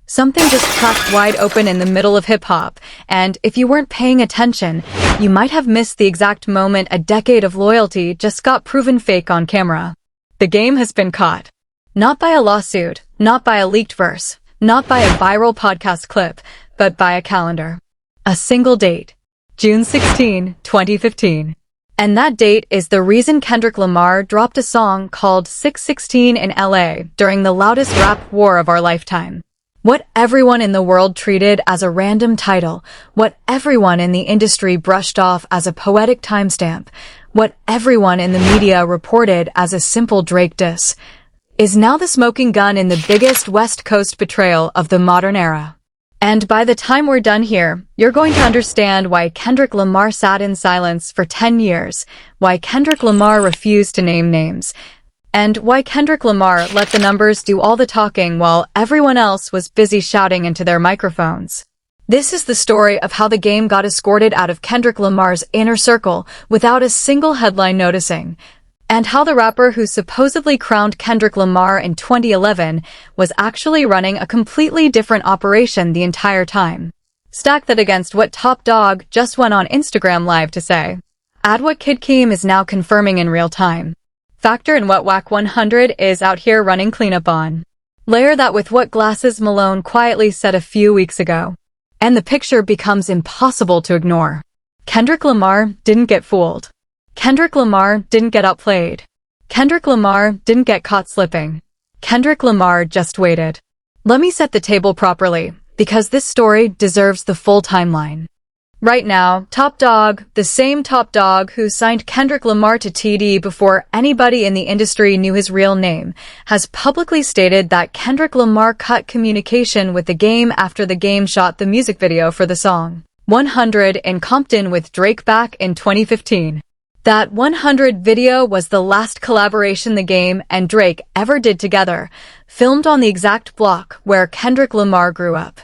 Something just cracked wide open in the middle of hip-hop, and if you weren't paying attention, you might have missed the exact moment a decade of loyalty just got proven fake on camera. The game has been caught. Not by a lawsuit, not by a leaked verse, not by a viral podcast clip, but by a calendar. A single date. June 16, 2015. And that date is the reason Kendrick Lamar dropped a song called 616 in LA during the loudest rap war of our lifetime. What everyone in the world treated as a random title, what everyone in the industry brushed off as a poetic timestamp, what everyone in the media reported as a simple Drake diss, is now the smoking gun in the biggest West Coast betrayal of the modern era. And by the time we're done here, you're going to understand why Kendrick Lamar sat in silence for 10 years, why Kendrick Lamar refused to name names, and why Kendrick Lamar let the numbers do all the talking while everyone else was busy shouting into their microphones. This is the story of how the game got escorted out of Kendrick Lamar's inner circle without a single headline noticing, and how the rapper who supposedly crowned Kendrick Lamar in 2011 was actually running a completely different operation the entire time. Stack that against what Top Dawg just went on Instagram Live to say. Add what Kid Keem is now confirming in real time. Factor in what Wack 100 is out here running cleanup on. Layer that with what Glasses Malone quietly said a few weeks ago. And the picture becomes impossible to ignore. Kendrick Lamar didn't get fooled. Kendrick Lamar didn't get outplayed. Kendrick Lamar didn't get caught slipping. Kendrick Lamar just waited. Let me set the table properly, because this story deserves the full timeline. Right now, Top Dawg, the same Top Dawg who signed Kendrick Lamar to TD before anybody in the industry knew his real name, has publicly stated that Kendrick Lamar cut communication with the game after the game shot the music video for the song 100 in Compton with Drake back in 2015. That 100 video was the last collaboration the game and Drake ever did together, filmed on the exact block where Kendrick Lamar grew up.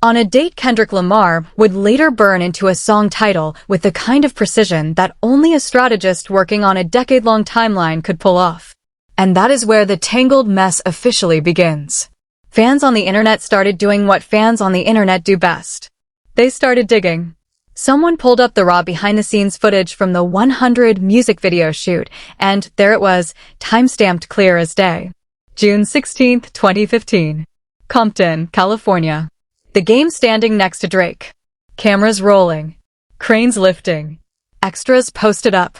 On a date Kendrick Lamar would later burn into a song title with the kind of precision that only a strategist working on a decade-long timeline could pull off. And that is where the tangled mess officially begins. Fans on the internet started doing what fans on the internet do best. They started digging. Someone pulled up the raw behind-the-scenes footage from the 100 music video shoot, and there it was, time-stamped clear as day. June 16, 2015. Compton, California. The game standing next to Drake. Cameras rolling. Cranes lifting. Extras posted up.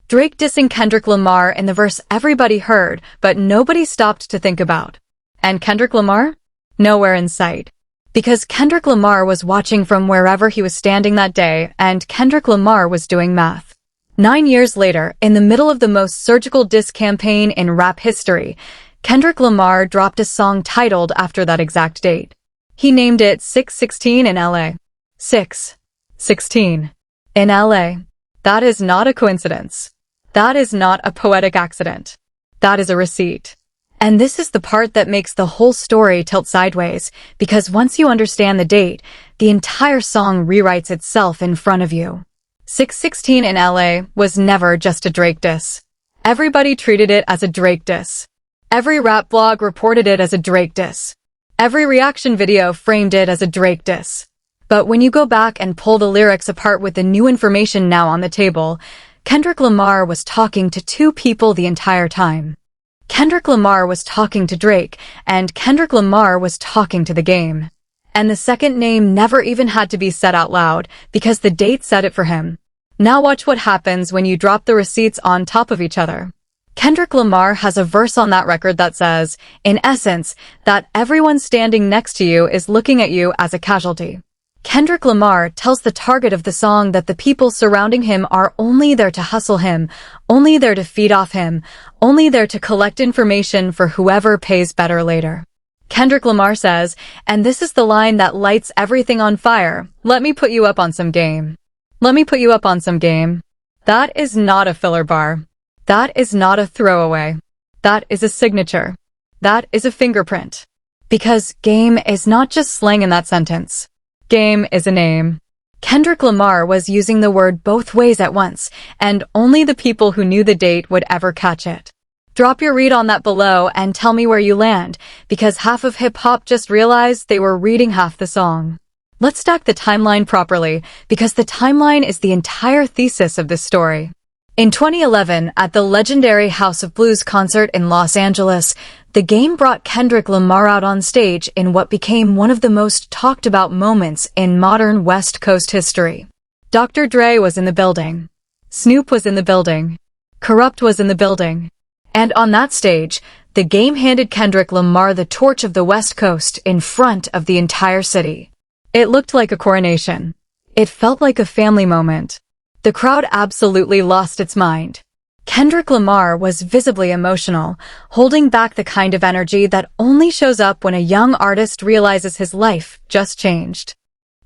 Drake dissing Kendrick Lamar in the verse everybody heard, but nobody stopped to think about. And Kendrick Lamar? Nowhere in sight. Because Kendrick Lamar was watching from wherever he was standing that day, and Kendrick Lamar was doing math. 9 years later, in the middle of the most surgical diss campaign in rap history, Kendrick Lamar dropped a song titled after that exact date. He named it 616 in LA. 616 in LA. That is not a coincidence. That is not a poetic accident. That is a receipt. And this is the part that makes the whole story tilt sideways, because once you understand the date, the entire song rewrites itself in front of you. 616 in LA was never just a Drake diss. Everybody treated it as a Drake diss. Every rap blog reported it as a Drake diss. Every reaction video framed it as a Drake diss. But when you go back and pull the lyrics apart with the new information now on the table, Kendrick Lamar was talking to two people the entire time. Kendrick Lamar was talking to Drake, and Kendrick Lamar was talking to the game. And the second name never even had to be said out loud, because the date said it for him. Now watch what happens when you drop the receipts on top of each other. Kendrick Lamar has a verse on that record that says, in essence, that everyone standing next to you is looking at you as a casualty. Kendrick Lamar tells the target of the song that the people surrounding him are only there to hustle him, only there to feed off him, only there to collect information for whoever pays better later. Kendrick Lamar says, and this is the line that lights everything on fire, let me put you up on some game. Let me put you up on some game. That is not a filler bar. That is not a throwaway. That is a signature. That is a fingerprint. Because game is not just slang in that sentence. Game is a name. Kendrick Lamar was using the word both ways at once, and only the people who knew the date would ever catch it. Drop your read on that below and tell me where you land, because half of hip-hop just realized they were reading half the song. Let's stack the timeline properly, because the timeline is the entire thesis of this story. In 2011, at the legendary House of Blues concert in Los Angeles, The Game brought Kendrick Lamar out on stage in what became one of the most talked about moments in modern West Coast history. Dr. Dre was in the building. Snoop was in the building. Corrupt was in the building. And on that stage, The Game handed Kendrick Lamar the torch of the West Coast in front of the entire city. It looked like a coronation. It felt like a family moment. The crowd absolutely lost its mind. Kendrick Lamar was visibly emotional, holding back the kind of energy that only shows up when a young artist realizes his life just changed.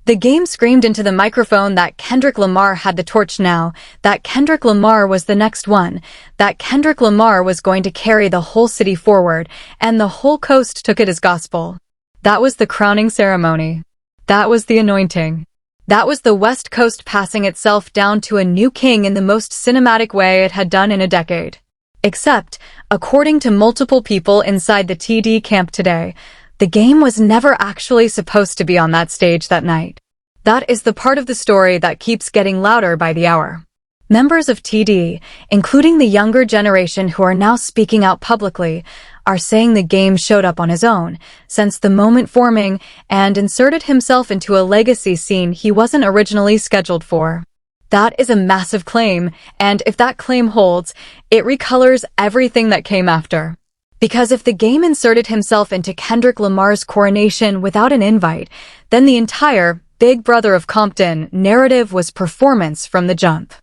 The Game screamed into the microphone that Kendrick Lamar had the torch now, that Kendrick Lamar was the next one, that Kendrick Lamar was going to carry the whole city forward, and the whole coast took it as gospel. That was the crowning ceremony. That was the anointing. That was the West Coast passing itself down to a new king in the most cinematic way it had done in a decade. Except, according to multiple people inside the TD camp today, The Game was never actually supposed to be on that stage that night. That is the part of the story that keeps getting louder by the hour. Members of TD, including the younger generation who are now speaking out publicly, are saying The Game showed up on his own, sensed the moment forming, and inserted himself into a legacy scene he wasn't originally scheduled for. That is a massive claim, and if that claim holds, it recolors everything that came after. Because if The Game inserted himself into Kendrick Lamar's coronation without an invite, then the entire Big Brother of Compton narrative was performance from the jump.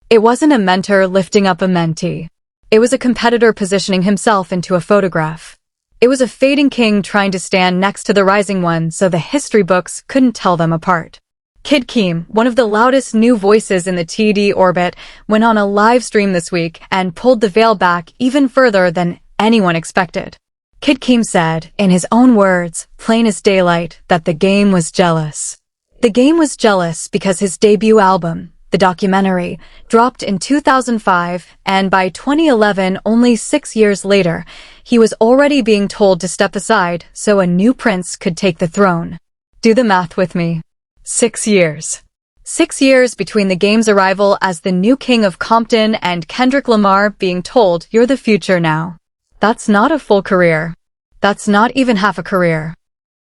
It wasn't a mentor lifting up a mentee. It was a competitor positioning himself into a photograph. It was a fading king trying to stand next to the rising one so the history books couldn't tell them apart. Kid Keem, one of the loudest new voices in the TD orbit, went on a live stream this week and pulled the veil back even further than anyone expected. Kid Keem said, in his own words, plain as daylight, that The Game was jealous. The Game was jealous because his debut album, the documentary, dropped in 2005, and by 2011, only 6 years later, he was already being told to step aside so a new prince could take the throne. Do the math with me. 6 years. 6 years between The Game's arrival as the new king of Compton and Kendrick Lamar being told, "You're the future now." That's not a full career. That's not even half a career.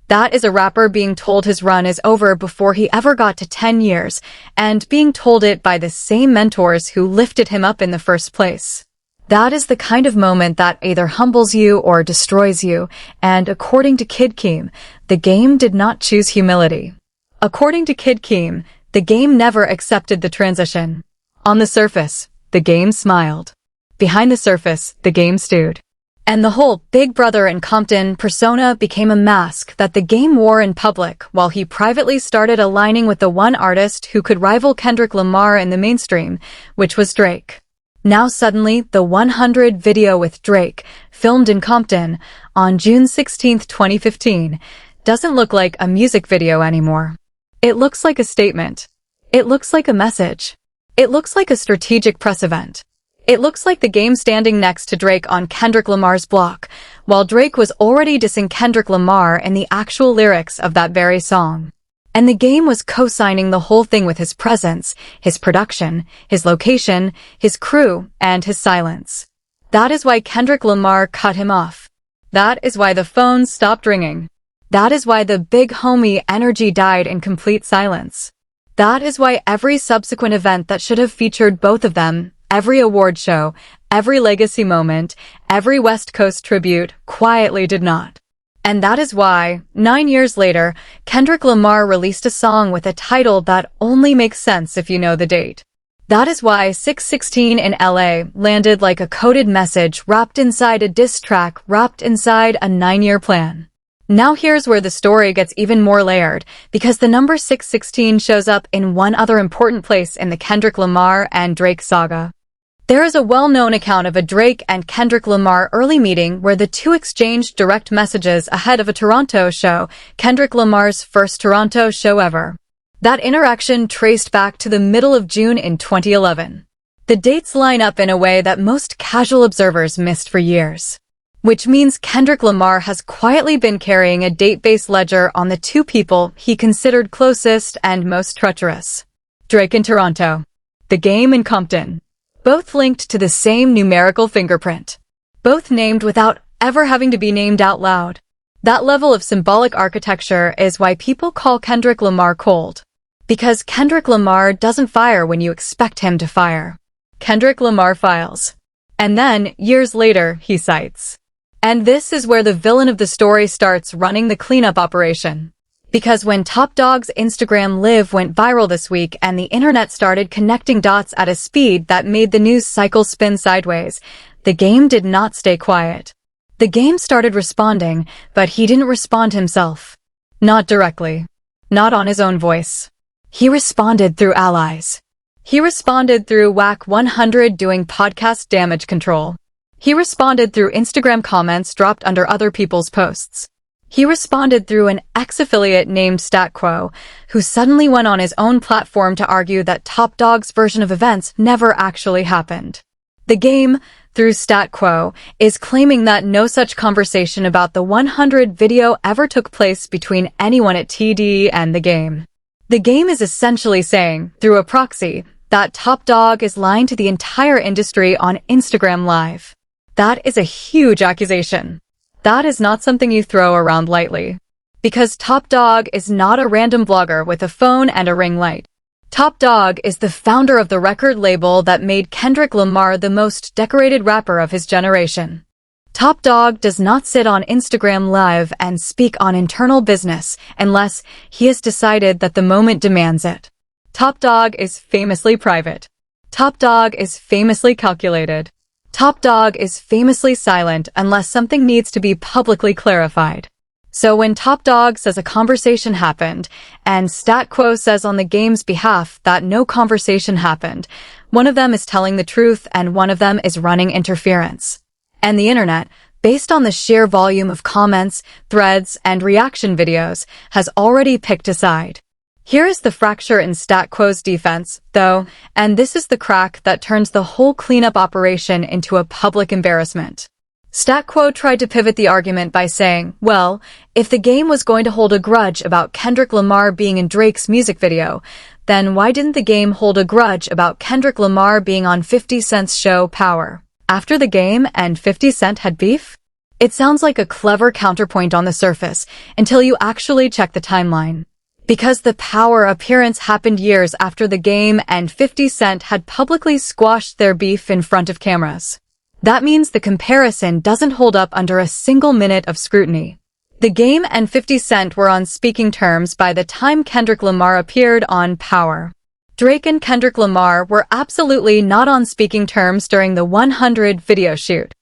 That is a rapper being told his run is over before he ever got to 10 years, and being told it by the same mentors who lifted him up in the first place. That is the kind of moment that either humbles you or destroys you, and according to Kid Keem, The Game did not choose humility. According to Kid Keem, The Game never accepted the transition. On the surface, The Game smiled. Behind the surface, The Game stewed. And the whole Big Brother and Compton persona became a mask that The Game wore in public while he privately started aligning with the one artist who could rival Kendrick Lamar in the mainstream, which was Drake. Now suddenly, the 100 video with Drake, filmed in Compton on June 16, 2015, doesn't look like a music video anymore. It looks like a statement. It looks like a message. It looks like a strategic press event. It looks like The Game standing next to Drake on Kendrick Lamar's block, while Drake was already dissing Kendrick Lamar in the actual lyrics of that very song. And The Game was co-signing the whole thing with his presence, his production, his location, his crew, and his silence. That is why Kendrick Lamar cut him off. That is why the phone stopped ringing. That is why the big homie energy died in complete silence. That is why every subsequent event that should have featured both of them, every award show, every legacy moment, every West Coast tribute, quietly did not. And that is why, 9 years later, Kendrick Lamar released a song with a title that only makes sense if you know the date. That is why 616 in LA landed like a coded message wrapped inside a diss track wrapped inside a 9-year plan. Now here's where the story gets even more layered, because the number 616 shows up in one other important place in the Kendrick Lamar and Drake saga. There is a well-known account of a Drake and Kendrick Lamar early meeting where the two exchanged direct messages ahead of a Toronto show, Kendrick Lamar's first Toronto show ever. That interaction traced back to the middle of June in 2011. The dates line up in a way that most casual observers missed for years. Which means Kendrick Lamar has quietly been carrying a date-based ledger on the two people he considered closest and most treacherous. Drake in Toronto. The Game in Compton. Both linked to the same numerical fingerprint. Both named without ever having to be named out loud. That level of symbolic architecture is why people call Kendrick Lamar cold. Because Kendrick Lamar doesn't fire when you expect him to fire. Kendrick Lamar files. And then, years later, he cites. And this is where the villain of the story starts running the cleanup operation. Because when Top Dawg's Instagram Live went viral this week and the internet started connecting dots at a speed that made the news cycle spin sideways, the Game did not stay quiet. The Game started responding, but he didn't respond himself. Not directly. Not on his own voice. He responded through allies. He responded through Wack 100 doing podcast damage control. He responded through Instagram comments dropped under other people's posts. He responded through an ex-affiliate named Stat Quo, who suddenly went on his own platform to argue that Top Dawg's version of events never actually happened. The Game, through Stat Quo, is claiming that no such conversation about the 100 video ever took place between anyone at TD and The Game. The Game is essentially saying, through a proxy, that Top Dawg is lying to the entire industry on Instagram Live. That is a huge accusation. That is not something you throw around lightly. Because Top Dawg is not a random blogger with a phone and a ring light. Top Dawg is the founder of the record label that made Kendrick Lamar the most decorated rapper of his generation. Top Dawg does not sit on Instagram Live and speak on internal business unless he has decided that the moment demands it. Top Dawg is famously private. Top Dawg is famously calculated. Top Dawg is famously silent unless something needs to be publicly clarified. So when Top Dawg says a conversation happened, and Stat Quo says on the Game's behalf that no conversation happened, one of them is telling the truth and one of them is running interference. And the internet, based on the sheer volume of comments, threads, and reaction videos, has already picked a side. Here is the fracture in Stat Quo's defense, though, and this is the crack that turns the whole cleanup operation into a public embarrassment. Stat Quo tried to pivot the argument by saying, well, if the Game was going to hold a grudge about Kendrick Lamar being in Drake's music video, then why didn't the Game hold a grudge about Kendrick Lamar being on 50 Cent's show Power? After the Game and 50 Cent had beef? It sounds like a clever counterpoint on the surface, until you actually check the timeline. Because the Power appearance happened years after the Game and 50 Cent had publicly squashed their beef in front of cameras. That means the comparison doesn't hold up under a single minute of scrutiny. The Game and 50 Cent were on speaking terms by the time Kendrick Lamar appeared on Power. Drake and Kendrick Lamar were absolutely not on speaking terms during the 100 video shoot.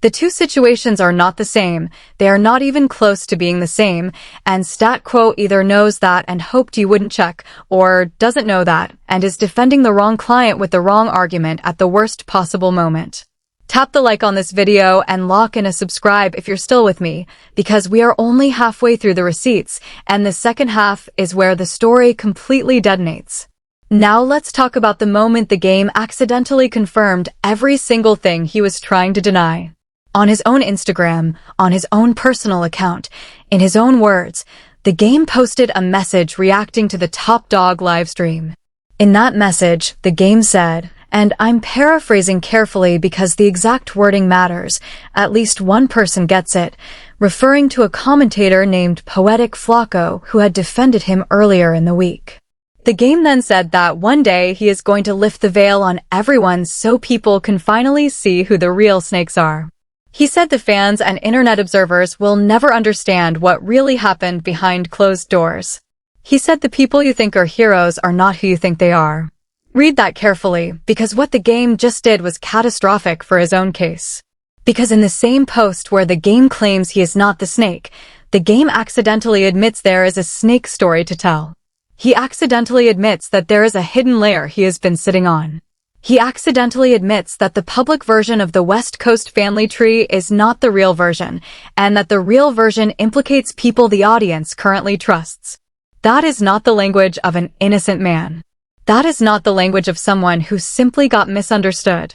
The two situations are not the same, they are not even close to being the same, and Stat Quo either knows that and hoped you wouldn't check, or doesn't know that, and is defending the wrong client with the wrong argument at the worst possible moment. Tap the like on this video and lock in a subscribe if you're still with me, because we are only halfway through the receipts, and the second half is where the story completely detonates. Now let's talk about the moment the Game accidentally confirmed every single thing he was trying to deny. On his own Instagram, on his own personal account, in his own words, the Game posted a message reacting to the Top Dawg livestream. In that message, the Game said, and I'm paraphrasing carefully because the exact wording matters, at least one person gets it, referring to a commentator named Poetic Flacco who had defended him earlier in the week. The Game then said that one day he is going to lift the veil on everyone so people can finally see who the real snakes are. He said the fans and internet observers will never understand what really happened behind closed doors. He said the people you think are heroes are not who you think they are. Read that carefully, because what the Game just did was catastrophic for his own case. Because in the same post where the Game claims he is not the snake, the Game accidentally admits there is a snake story to tell. He accidentally admits that there is a hidden layer he has been sitting on. He accidentally admits that the public version of the West Coast family tree is not the real version, and that the real version implicates people the audience currently trusts. That is not the language of an innocent man. That is not the language of someone who simply got misunderstood.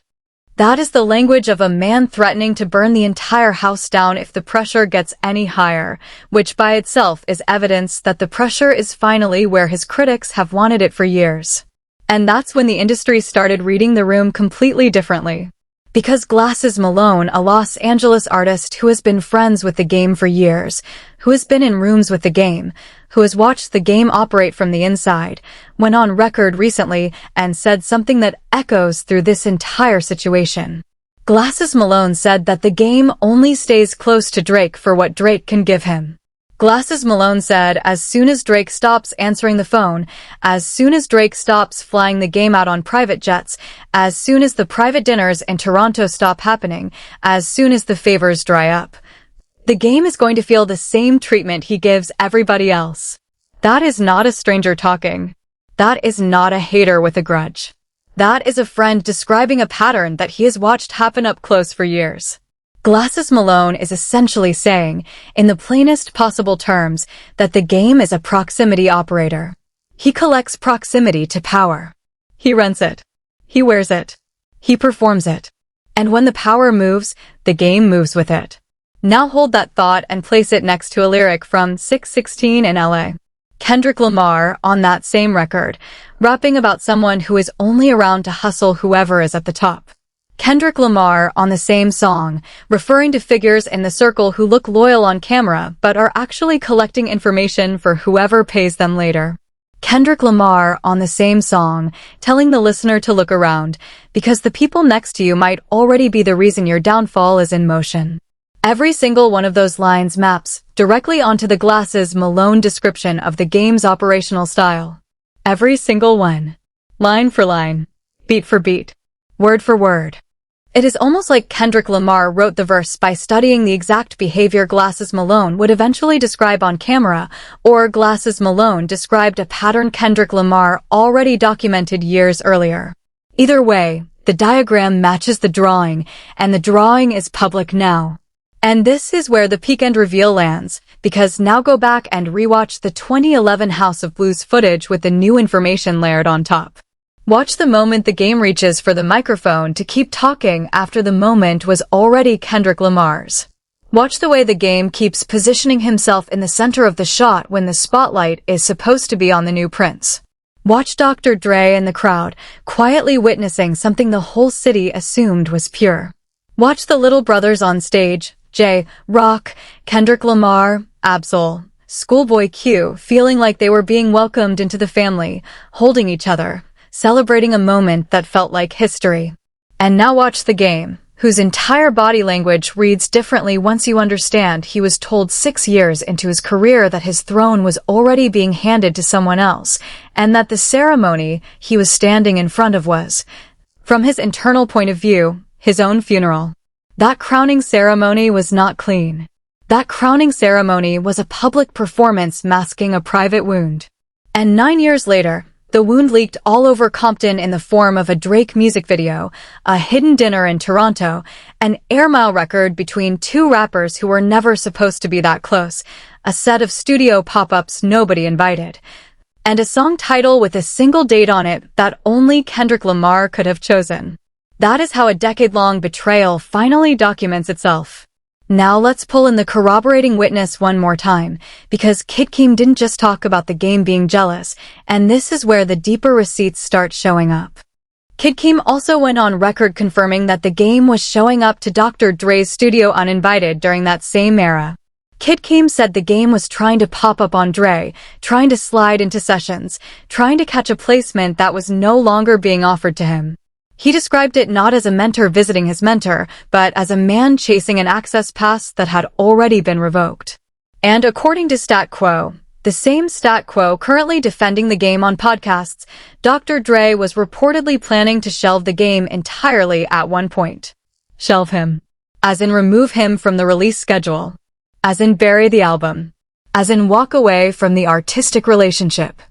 That is the language of a man threatening to burn the entire house down if the pressure gets any higher, which by itself is evidence that the pressure is finally where his critics have wanted it for years. And that's when the industry started reading the room completely differently. Because Glasses Malone, a Los Angeles artist who has been friends with the game for years, who has been in rooms with the game, who has watched the game operate from the inside, went on record recently and said something that echoes through this entire situation. Glasses Malone said that the game only stays close to Drake for what Drake can give him. Glasses Malone said as soon as Drake stops answering the phone, as soon as Drake stops flying the game out on private jets, as soon as the private dinners in Toronto stop happening, as soon as the favors dry up, the game is going to feel the same treatment he gives everybody else. That is not a stranger talking. That is not a hater with a grudge. That is a friend describing a pattern that he has watched happen up close for years. Glasses Malone is essentially saying, in the plainest possible terms, that the game is a proximity operator. He collects proximity to power. He rents it. He wears it. He performs it. And when the power moves, the game moves with it. Now hold that thought and place it next to a lyric from 616 in LA. Kendrick Lamar, on that same record, rapping about someone who is only around to hustle whoever is at the top. Kendrick Lamar, on the same song, referring to figures in the circle who look loyal on camera but are actually collecting information for whoever pays them later. Kendrick Lamar, on the same song, telling the listener to look around, because the people next to you might already be the reason your downfall is in motion. Every single one of those lines maps directly onto the Glasses Malone description of the game's operational style. Every single one. Line for line. Beat for beat. Word for word. It is almost like Kendrick Lamar wrote the verse by studying the exact behavior Glasses Malone would eventually describe on camera, or Glasses Malone described a pattern Kendrick Lamar already documented years earlier. Either way, the diagram matches the drawing, and the drawing is public now. And this is where the peak and reveal lands, because now go back and rewatch the 2011 House of Blues footage with the new information layered on top. Watch the moment the game reaches for the microphone to keep talking after the moment was already Kendrick Lamar's. Watch the way the game keeps positioning himself in the center of the shot when the spotlight is supposed to be on the new Prince. Watch Dr. Dre and the crowd quietly witnessing something the whole city assumed was pure. Watch the little brothers on stage, Jay, Rock, Kendrick Lamar, Absol, Schoolboy Q, feeling like they were being welcomed into the family, holding each other, celebrating a moment that felt like history. And now watch the game, whose entire body language reads differently once you understand he was told 6 years into his career that his throne was already being handed to someone else, and that the ceremony he was standing in front of was, from his internal point of view, his own funeral. That crowning ceremony was not clean. That crowning ceremony was a public performance masking a private wound. And 9 years later, the wound leaked all over Compton in the form of a Drake music video, a hidden dinner in Toronto, an air mile record between two rappers who were never supposed to be that close, a set of studio pop-ups nobody invited, and a song title with a single date on it that only Kendrick Lamar could have chosen. That is how a decade-long betrayal finally documents itself. Now let's pull in the corroborating witness one more time, because Kid Keem didn't just talk about the game being jealous, and this is where the deeper receipts start showing up. Kid Keem also went on record confirming that the game was showing up to Dr. Dre's studio uninvited during that same era. Kid Keem said the game was trying to pop up on Dre, trying to slide into sessions, trying to catch a placement that was no longer being offered to him. He described it not as a mentor visiting his mentor, but as a man chasing an access pass that had already been revoked. And according to Stat Quo, the same Stat Quo currently defending the game on podcasts, Dr. Dre was reportedly planning to shelve the game entirely at one point. Shelve him. As in remove him from the release schedule. As in bury the album. As in walk away from the artistic relationship.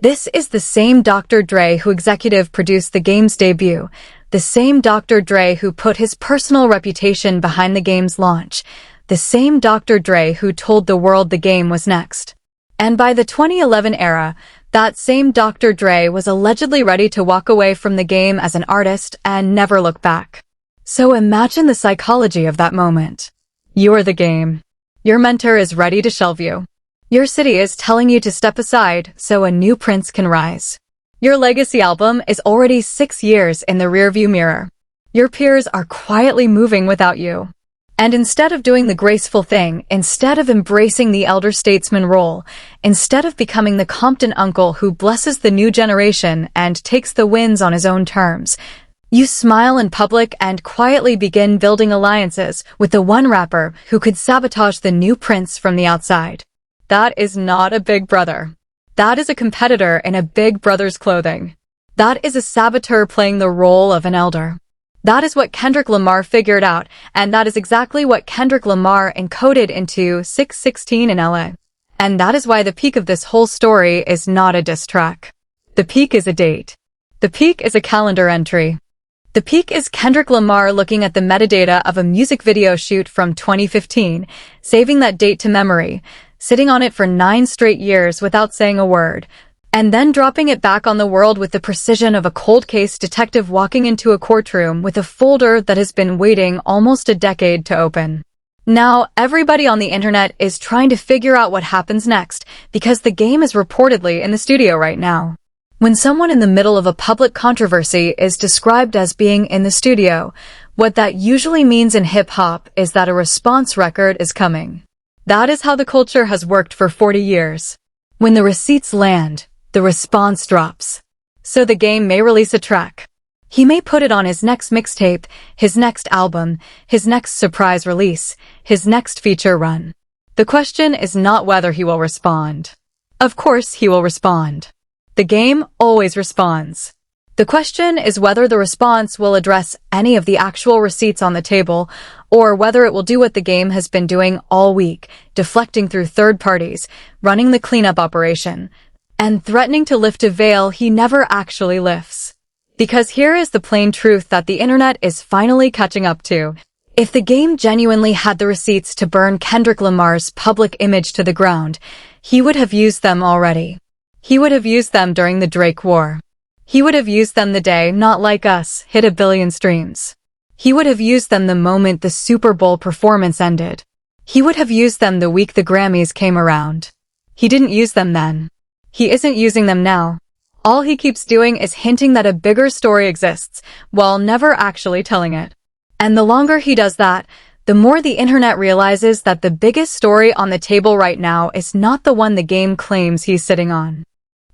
This is the same Dr. Dre who executive produced the game's debut, the same Dr. Dre who put his personal reputation behind the game's launch, the same Dr. Dre who told the world the game was next. And by the 2011 era, That same Dr. Dre was allegedly ready to walk away from the game as an artist and never look back. So imagine the psychology of that moment. You are the game. Your mentor is ready to shelve you. Your city is telling you to step aside so a new prince can rise. Your legacy album is already 6 years in the rearview mirror. Your peers are quietly moving without you. And instead of doing the graceful thing, instead of embracing the elder statesman role, instead of becoming the Compton uncle who blesses the new generation and takes the wins on his own terms, you smile in public and quietly begin building alliances with the one rapper who could sabotage the new prince from the outside. That is not a big brother. That is a competitor in a big brother's clothing. That is a saboteur playing the role of an elder. That is what Kendrick Lamar figured out, and that is exactly what Kendrick Lamar encoded into 616 in LA. And that is why the peak of this whole story is not a diss track. The peak is a date. The peak is a calendar entry. The peak is Kendrick Lamar looking at the metadata of a music video shoot from 2015, saving that date to memory, sitting on it for 9 straight years without saying a word, and then dropping it back on the world with the precision of a cold case detective walking into a courtroom with a folder that has been waiting almost a decade to open. Now, everybody on the internet is trying to figure out what happens next because the game is reportedly in the studio right now. When someone in the middle of a public controversy is described as being in the studio, what that usually means in hip-hop is that a response record is coming. That is how the culture has worked for 40 years. When the receipts land, the response drops. So the game may release a track. He may put it on his next mixtape, his next album, his next surprise release, his next feature run. The question is not whether he will respond. Of course he will respond. The game always responds. The question is whether the response will address any of the actual receipts on the table, or whether it will do what the game has been doing all week, deflecting through third parties, running the cleanup operation, and threatening to lift a veil he never actually lifts. Because here is the plain truth that the internet is finally catching up to. If the game genuinely had the receipts to burn Kendrick Lamar's public image to the ground, he would have used them already. He would have used them during the Drake war. He would have used them the day Not Like Us hit 1 billion streams. He would have used them the moment the Super Bowl performance ended. He would have used them the week the Grammys came around. He didn't use them then. He isn't using them now. All he keeps doing is hinting that a bigger story exists, while never actually telling it. And the longer he does that, the more the internet realizes that the biggest story on the table right now is not the one the game claims he's sitting on.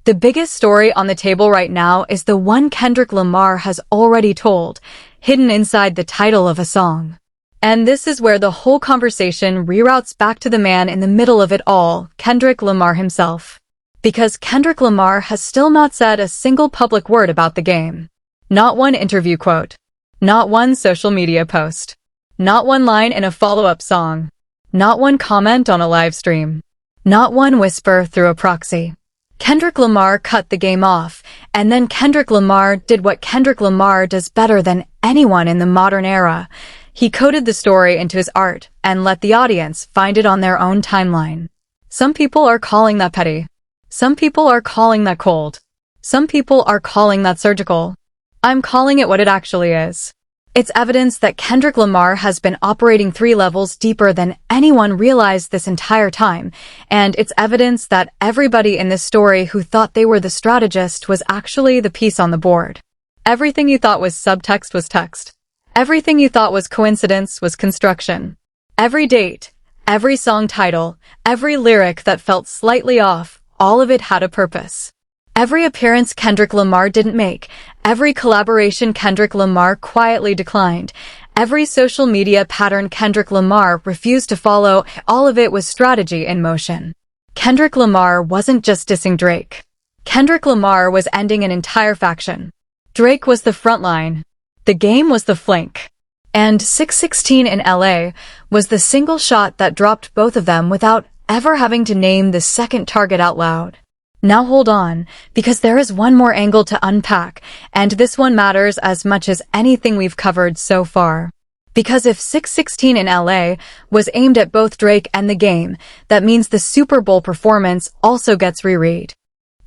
The biggest story on the table right now is the one Kendrick Lamar has already told, hidden inside the title of a song. And this is where the whole conversation reroutes back to the man in the middle of it all, Kendrick Lamar himself. Because Kendrick Lamar has still not said a single public word about the game. Not one interview quote. Not one social media post. Not one line in a follow-up song. Not one comment on a live stream. Not one whisper through a proxy. Kendrick Lamar cut the game off, and then Kendrick Lamar did what Kendrick Lamar does better than anyone in the modern era. He coded the story into his art and let the audience find it on their own timeline. Some people are calling that petty. Some people are calling that cold. Some people are calling that surgical. I'm calling it what it actually is. It's evidence that Kendrick Lamar has been operating 3 levels deeper than anyone realized this entire time, and it's evidence that everybody in this story who thought they were the strategist was actually the piece on the board. Everything you thought was subtext was text. Everything you thought was coincidence was construction. Every date, every song title, every lyric that felt slightly off, all of it had a purpose. Every appearance Kendrick Lamar didn't make, every collaboration Kendrick Lamar quietly declined, every social media pattern Kendrick Lamar refused to follow, all of it was strategy in motion. Kendrick Lamar wasn't just dissing Drake. Kendrick Lamar was ending an entire faction. Drake was the front line. The game was the flank. And 616 in LA was the single shot that dropped both of them without ever having to name the second target out loud. Now hold on, because there is one more angle to unpack, and this one matters as much as anything we've covered so far. Because if 616 in LA was aimed at both Drake and the game, that means the Super Bowl performance also gets reread.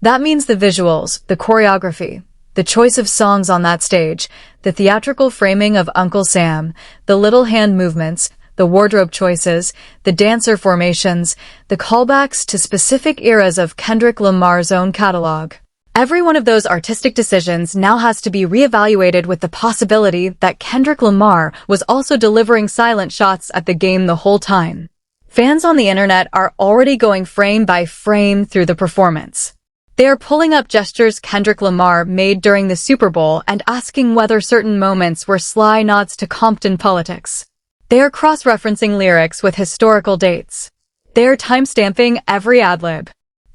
That means the visuals, the choreography, the choice of songs on that stage, the theatrical framing of Uncle Sam, the little hand movements, the wardrobe choices, the dancer formations, the callbacks to specific eras of Kendrick Lamar's own catalog. Every one of those artistic decisions now has to be reevaluated with the possibility that Kendrick Lamar was also delivering silent shots at the game the whole time. Fans on the internet are already going frame by frame through the performance. They are pulling up gestures Kendrick Lamar made during the Super Bowl and asking whether certain moments were sly nods to Compton politics. They are cross-referencing lyrics with historical dates. They are timestamping every ad-lib.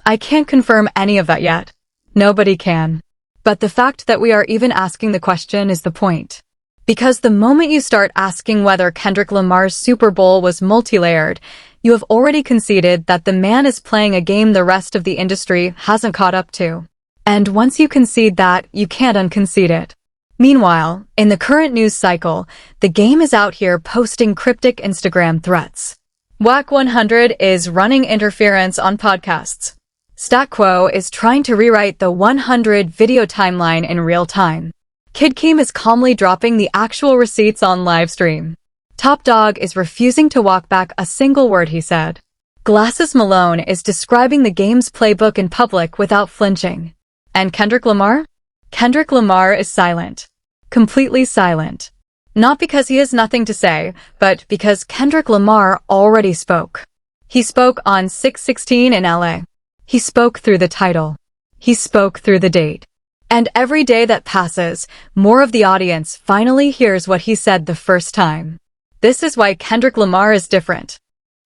I can't confirm any of that yet. Nobody can. But the fact that we are even asking the question is the point. Because the moment you start asking whether Kendrick Lamar's Super Bowl was multi-layered, you have already conceded that the man is playing a game the rest of the industry hasn't caught up to. And once you concede that, you can't unconcede it. Meanwhile, in the current news cycle, the game is out here posting cryptic Instagram threats. Wack 100 is running interference on podcasts. Stat Quo is trying to rewrite the 100 video timeline in real time. Kid Keem is calmly dropping the actual receipts on livestream. Dawg is refusing to walk back a single word he said. Glasses Malone is describing the game's playbook in public without flinching. And Kendrick Lamar? Kendrick Lamar is silent. Completely silent. Not because he has nothing to say, but because Kendrick Lamar already spoke. He spoke on 6/16 in LA. He spoke through the title. He spoke through the date. And every day that passes, more of the audience finally hears what he said the first time. This is why Kendrick Lamar is different.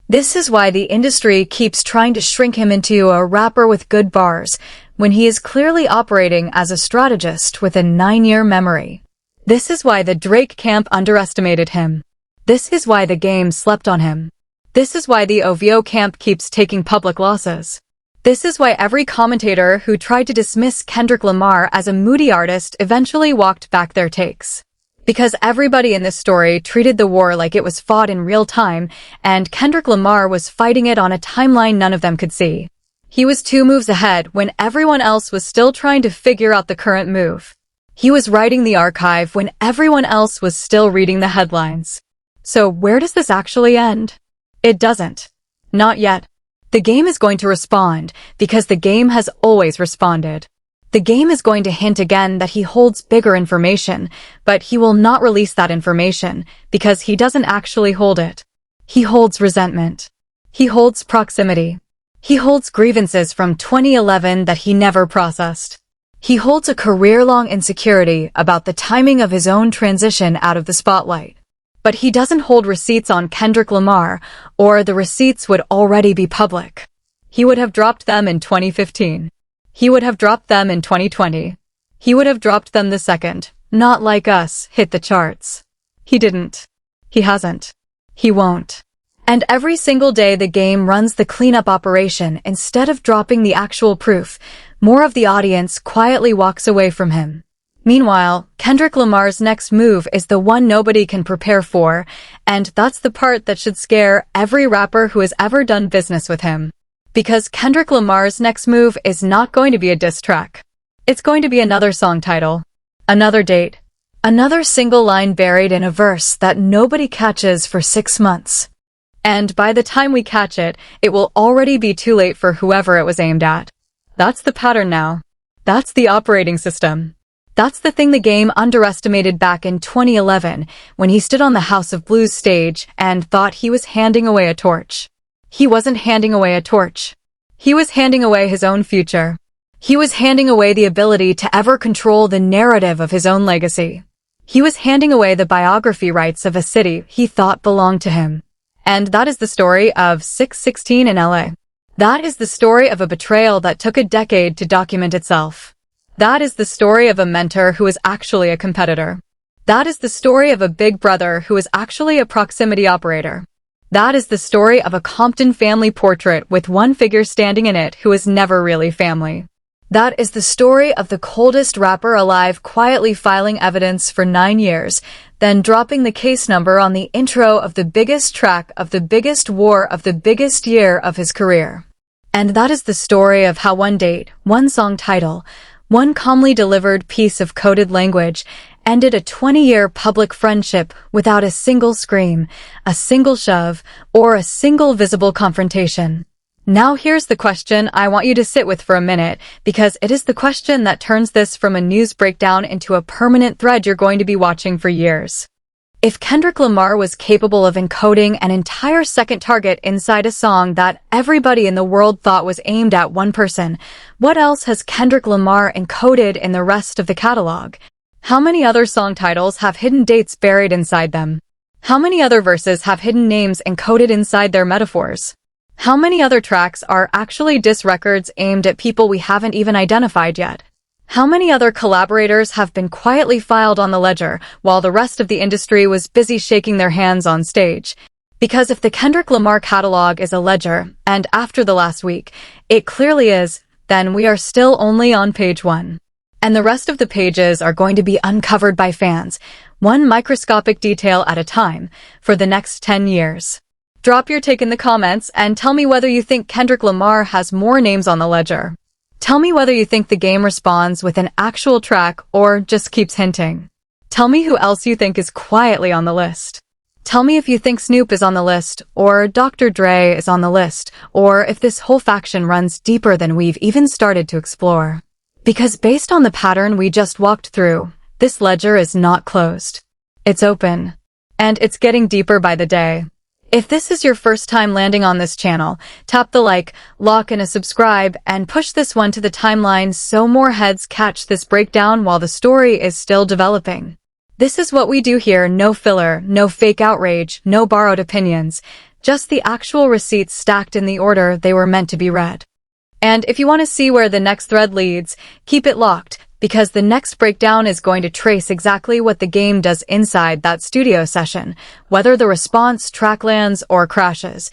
This is why the industry keeps trying to shrink him into a rapper with good bars, when he is clearly operating as a strategist with a 9-year memory. This is why the Drake camp underestimated him. This is why the game slept on him. This is why the OVO camp keeps taking public losses. This is why every commentator who tried to dismiss Kendrick Lamar as a moody artist eventually walked back their takes. Because everybody in this story treated the war like it was fought in real time, and Kendrick Lamar was fighting it on a timeline none of them could see. He was 2 moves ahead when everyone else was still trying to figure out the current move. He was writing the archive when everyone else was still reading the headlines. So where does this actually end? It doesn't. Not yet. The game is going to respond, because the game has always responded. The game is going to hint again that he holds bigger information, but he will not release that information, because he doesn't actually hold it. He holds resentment. He holds proximity. He holds grievances from 2011 that he never processed. He holds a career-long insecurity about the timing of his own transition out of the spotlight. But he doesn't hold receipts on Kendrick Lamar, or the receipts would already be public. He would have dropped them in 2015. He would have dropped them in 2020. He would have dropped them the second, Not Like Us, hit the charts. He didn't. He hasn't. He won't. And every single day the game runs the cleanup operation instead of dropping the actual proof, more of the audience quietly walks away from him. Meanwhile, Kendrick Lamar's next move is the one nobody can prepare for, and that's the part that should scare every rapper who has ever done business with him. Because Kendrick Lamar's next move is not going to be a diss track. It's going to be another song title, another date, another single line buried in a verse that nobody catches for 6 months. And by the time we catch it, it will already be too late for whoever it was aimed at. That's the pattern now. That's the operating system. That's the thing the game underestimated back in 2011 when he stood on the House of Blues stage and thought he was handing away a torch. He wasn't handing away a torch. He was handing away his own future. He was handing away the ability to ever control the narrative of his own legacy. He was handing away the biography rights of a city he thought belonged to him. And that is the story of 6/16 in LA. That is the story of a betrayal that took a decade to document itself. That is the story of a mentor who is actually a competitor. That is the story of a big brother who is actually a proximity operator. That is the story of a Compton family portrait with one figure standing in it who is never really family. That is the story of the coldest rapper alive quietly filing evidence for 9 years, then dropping the case number on the intro of the biggest track of the biggest war of the biggest year of his career. And that is the story of how one date, one song title, one calmly delivered piece of coded language ended a 20-year public friendship without a single scream, a single shove, or a single visible confrontation. Now here's the question I want you to sit with for a minute, because it is the question that turns this from a news breakdown into a permanent thread you're going to be watching for years. If Kendrick Lamar was capable of encoding an entire second target inside a song that everybody in the world thought was aimed at one person, what else has Kendrick Lamar encoded in the rest of the catalog? How many other song titles have hidden dates buried inside them? How many other verses have hidden names encoded inside their metaphors? How many other tracks are actually diss records aimed at people we haven't even identified yet? How many other collaborators have been quietly filed on the ledger while the rest of the industry was busy shaking their hands on stage? Because if the Kendrick Lamar catalog is a ledger, and after the last week, it clearly is, then we are still only on page 1. And the rest of the pages are going to be uncovered by fans, one microscopic detail at a time, for the next 10 years. Drop your take in the comments and tell me whether you think Kendrick Lamar has more names on the ledger. Tell me whether you think the game responds with an actual track or just keeps hinting. Tell me who else you think is quietly on the list. Tell me if you think Snoop is on the list, or Dr. Dre is on the list, or if this whole faction runs deeper than we've even started to explore. Because based on the pattern we just walked through, this ledger is not closed. It's open. And it's getting deeper by the day. If this is your first time landing on this channel, tap the like, lock and a subscribe, and push this one to the timeline so more heads catch this breakdown while the story is still developing. This is what we do here, no filler, no fake outrage, no borrowed opinions, just the actual receipts stacked in the order they were meant to be read. And if you want to see where the next thread leads, keep it locked, because the next breakdown is going to trace exactly what the game does inside that studio session, whether the response track lands or crashes,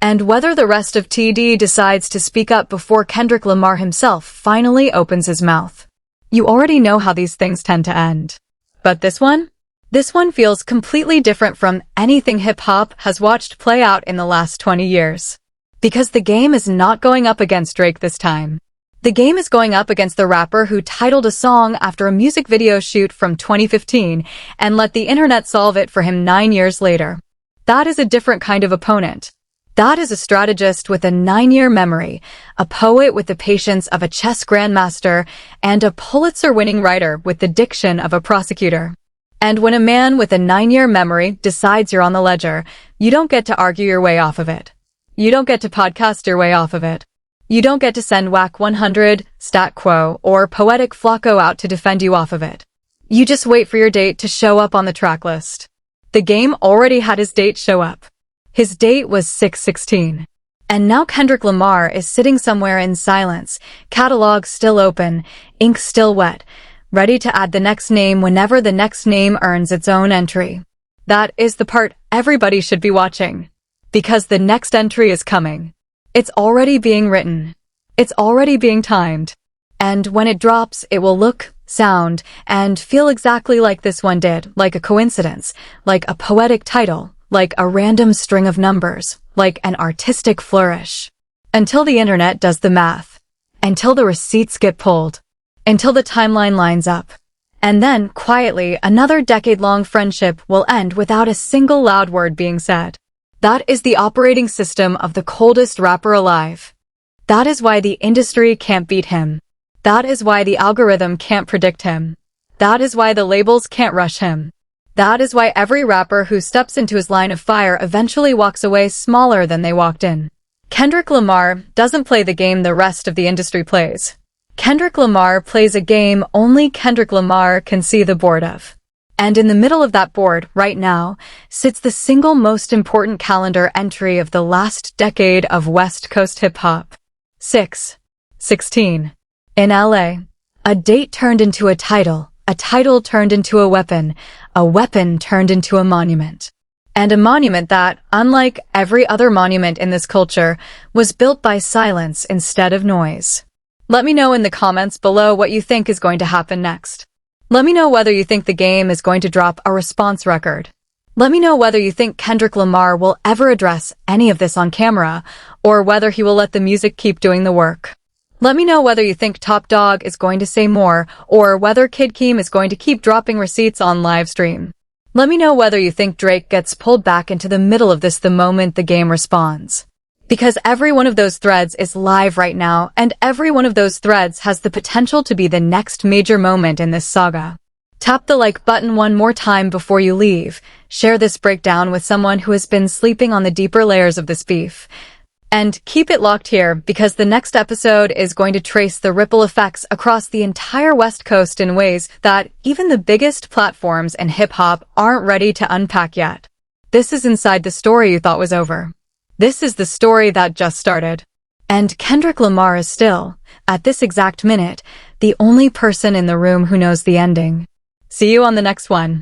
and whether the rest of TD decides to speak up before Kendrick Lamar himself finally opens his mouth. You already know how these things tend to end. But this one? This one feels completely different from anything hip-hop has watched play out in the last 20 years. Because the game is not going up against Drake this time. The game is going up against the rapper who titled a song after a music video shoot from 2015 and let the internet solve it for him 9 years later. That is a different kind of opponent. That is a strategist with a 9-year memory, a poet with the patience of a chess grandmaster, and a Pulitzer-winning writer with the diction of a prosecutor. And when a man with a 9-year memory decides you're on the ledger, you don't get to argue your way off of it. You don't get to podcast your way off of it. You don't get to send Wack 100, Stat Quo, or Poetic Flacco out to defend you off of it. You just wait for your date to show up on the track list. The game already had his date show up. His date was 6/16. And now Kendrick Lamar is sitting somewhere in silence, catalog still open, ink still wet, ready to add the next name whenever the next name earns its own entry. That is the part everybody should be watching. Because the next entry is coming. It's already being written. It's already being timed. And when it drops, it will look, sound, and feel exactly like this one did, like a coincidence, like a poetic title, like a random string of numbers, like an artistic flourish. Until the internet does the math. Until the receipts get pulled. Until the timeline lines up. And then, quietly, another decade-long friendship will end without a single loud word being said. That is the operating system of the coldest rapper alive. That is why the industry can't beat him. That is why the algorithm can't predict him. That is why the labels can't rush him. That is why every rapper who steps into his line of fire eventually walks away smaller than they walked in. Kendrick Lamar doesn't play the game the rest of the industry plays. Kendrick Lamar plays a game only Kendrick Lamar can see the board of. And in the middle of that board, right now, sits the single most important calendar entry of the last decade of West Coast hip-hop. 6/16. In LA. A date turned into a title turned into a weapon turned into a monument. And a monument that, unlike every other monument in this culture, was built by silence instead of noise. Let me know in the comments below what you think is going to happen next. Let me know whether you think the game is going to drop a response record. Let me know whether you think Kendrick Lamar will ever address any of this on camera, or whether he will let the music keep doing the work. Let me know whether you think Top Dawg is going to say more, or whether Kid Keem is going to keep dropping receipts on livestream. Let me know whether you think Drake gets pulled back into the middle of this the moment the game responds. Because every one of those threads is live right now, and every one of those threads has the potential to be the next major moment in this saga. Tap the like button one more time before you leave. Share this breakdown with someone who has been sleeping on the deeper layers of this beef. And keep it locked here, because the next episode is going to trace the ripple effects across the entire West Coast in ways that even the biggest platforms in hip-hop aren't ready to unpack yet. This is inside the story you thought was over. This is the story that just started. And Kendrick Lamar is still, at this exact minute, the only person in the room who knows the ending. See you on the next one.